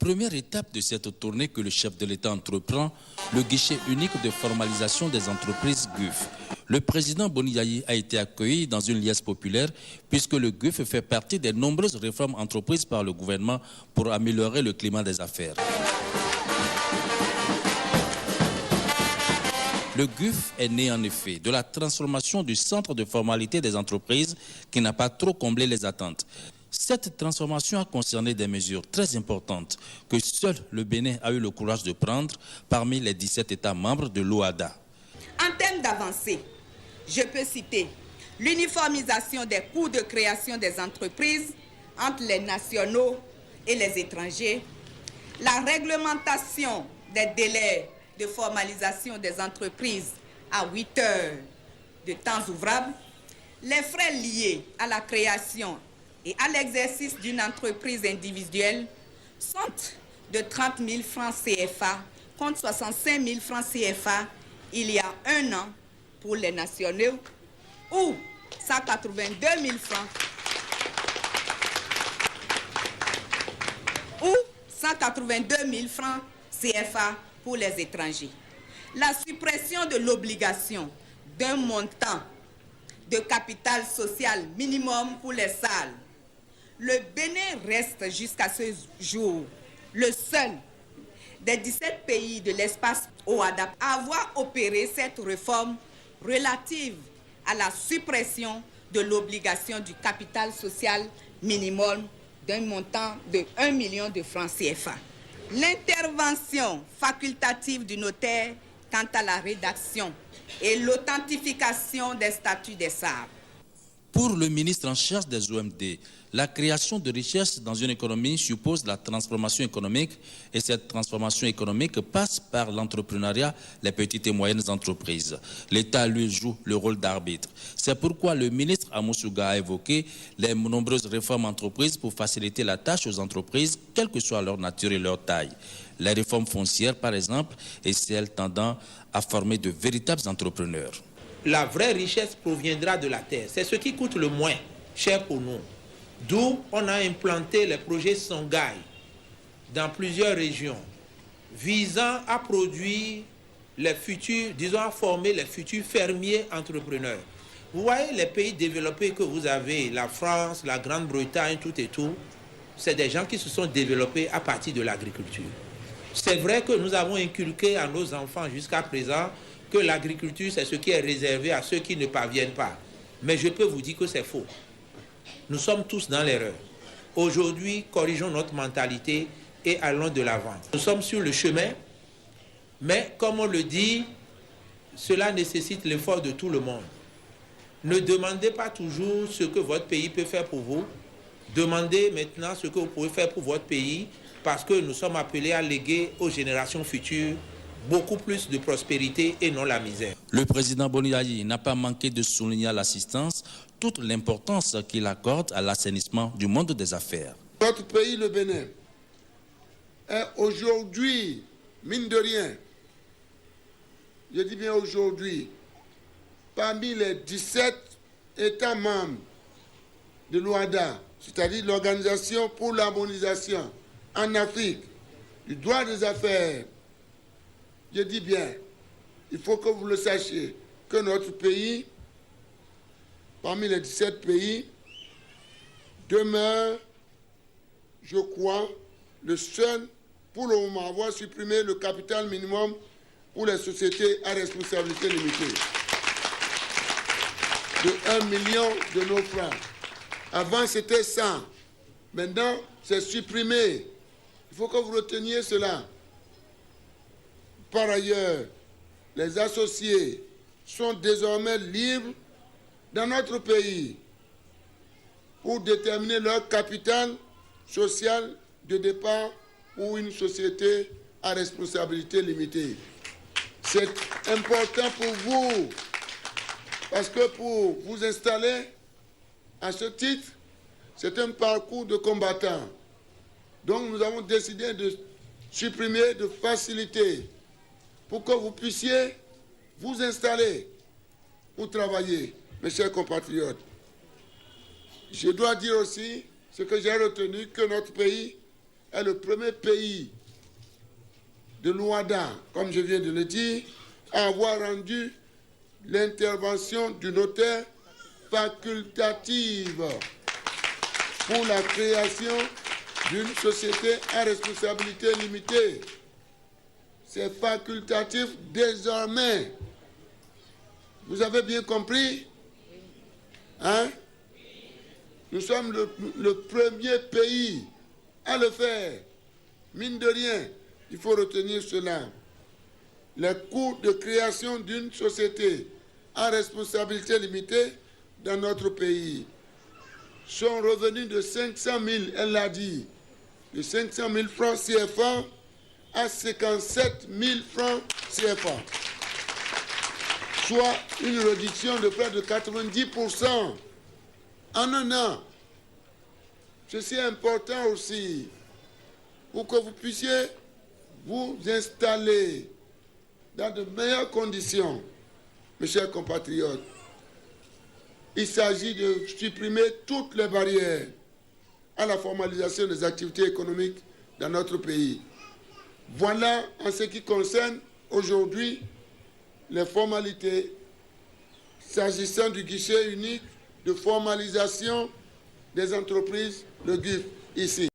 Première étape de cette tournée que le chef de l'État entreprend, le guichet unique de formalisation des entreprises GUF. Le président Boni Yayi a été accueilli dans une liesse populaire puisque le GUF fait partie des nombreuses réformes entreprises par le gouvernement pour améliorer le climat des affaires. Le GUF est né en effet de la transformation du centre de formalité des entreprises qui n'a pas trop comblé les attentes. Cette transformation a concerné des mesures très importantes que seul le Bénin a eu le courage de prendre parmi les 17 États membres de l'OHADA. En termes d'avancée, je peux citer l'uniformisation des coûts de création des entreprises entre les nationaux et les étrangers, la réglementation des délais de formalisation des entreprises à 8 heures de temps ouvrable, les frais liés à la création et à l'exercice d'une entreprise individuelle sont de 30 000 francs CFA contre 65 000 francs CFA il y a un an pour les nationaux ou 182 000 francs ou 182 000 francs CFA pour les étrangers. La suppression de l'obligation d'un montant de capital social minimum pour les salles. Le Bénin reste jusqu'à ce jour le seul des 17 pays de l'espace OHADA à avoir opéré cette réforme relative à la suppression de l'obligation du capital social minimum d'un montant de 1 million de francs CFA. L'intervention facultative du notaire quant à la rédaction et l'authentification des statuts des SAR. Pour le ministre en charge des OMD, la création de richesses dans une économie suppose la transformation économique et cette transformation économique passe par l'entrepreneuriat, les petites et moyennes entreprises. L'État, lui, joue le rôle d'arbitre. C'est pourquoi le ministre Amoussouga a évoqué les nombreuses réformes entreprises pour faciliter la tâche aux entreprises, quelle que soit leur nature et leur taille. Les réformes foncières, par exemple, et celles tendant à former de véritables entrepreneurs. La vraie richesse proviendra de la terre. C'est ce qui coûte le moins cher pour nous. D'où on a implanté les projets Songhai dans plusieurs régions, visant à produire les futurs, disons à former les futurs fermiers entrepreneurs. Vous voyez les pays développés que vous avez, la France, la Grande-Bretagne, tout et tout, c'est des gens qui se sont développés à partir de l'agriculture. C'est vrai que nous avons inculqué à nos enfants jusqu'à présent que l'agriculture, c'est ce qui est réservé à ceux qui ne parviennent pas. Mais je peux vous dire que c'est faux. Nous sommes tous dans l'erreur. Aujourd'hui, corrigeons notre mentalité et allons de l'avant. Nous sommes sur le chemin, mais comme on le dit, cela nécessite l'effort de tout le monde. Ne demandez pas toujours ce que votre pays peut faire pour vous. Demandez maintenant ce que vous pouvez faire pour votre pays, parce que nous sommes appelés à léguer aux générations futures beaucoup plus de prospérité et non la misère. Le président Boni Yayi n'a pas manqué de souligner à l'assistance toute l'importance qu'il accorde à l'assainissement du monde des affaires. Notre pays, le Bénin, est aujourd'hui, mine de rien, je dis bien aujourd'hui, parmi les 17 États membres de l'OHADA, c'est-à-dire l'Organisation pour l'harmonisation en Afrique du droit des affaires. Je dis bien, il faut que vous le sachiez, que notre pays, parmi les 17 pays, demeure, je crois, le seul, pour le moment, avoir supprimé le capital minimum pour les sociétés à responsabilité limitée de 1 million de nos francs. Avant, c'était 100. Maintenant, c'est supprimé. Il faut que vous reteniez cela. Par ailleurs, les associés sont désormais libres dans notre pays pour déterminer leur capital social de départ pour une société à responsabilité limitée. C'est important pour vous, parce que pour vous installer à ce titre, c'est un parcours de combattant. Donc nous avons décidé de supprimer, de faciliter, pour que vous puissiez vous installer pour travailler, mes chers compatriotes. Je dois dire aussi ce que j'ai retenu, que notre pays est le premier pays de l'OHADA, comme je viens de le dire, à avoir rendu l'intervention du notaire facultative pour la création d'une société à responsabilité limitée. C'est facultatif désormais. Vous avez bien compris? Hein? Nous sommes le premier pays à le faire. Mine de rien, il faut retenir cela. Les coûts de création d'une société à responsabilité limitée dans notre pays sont revenus de 500 000, elle l'a dit, de 500 000 francs CFA à 57 000 francs CFA, soit une réduction de près de 90% en un an. Ceci est important aussi pour que vous puissiez vous installer dans de meilleures conditions, mes chers compatriotes. Il s'agit de supprimer toutes les barrières à la formalisation des activités économiques dans notre pays. Voilà en ce qui concerne aujourd'hui les formalités s'agissant du guichet unique de formalisation des entreprises, le GUF, ici.